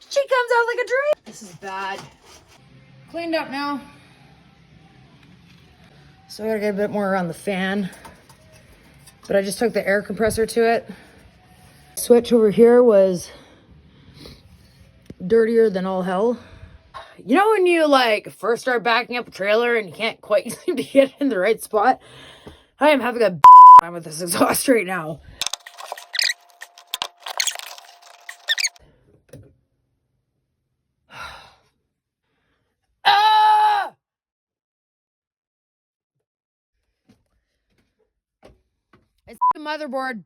She comes out like a dream. This is bad. Cleaned up now. So I gotta get a bit more around the fan. But I just took the air compressor to it. Switch over here was dirtier than all hell. You know when you like first start backing up a trailer and you can't quite seem to get in the right spot? I am having a time with this exhaust right now. Ah! It's the motherboard.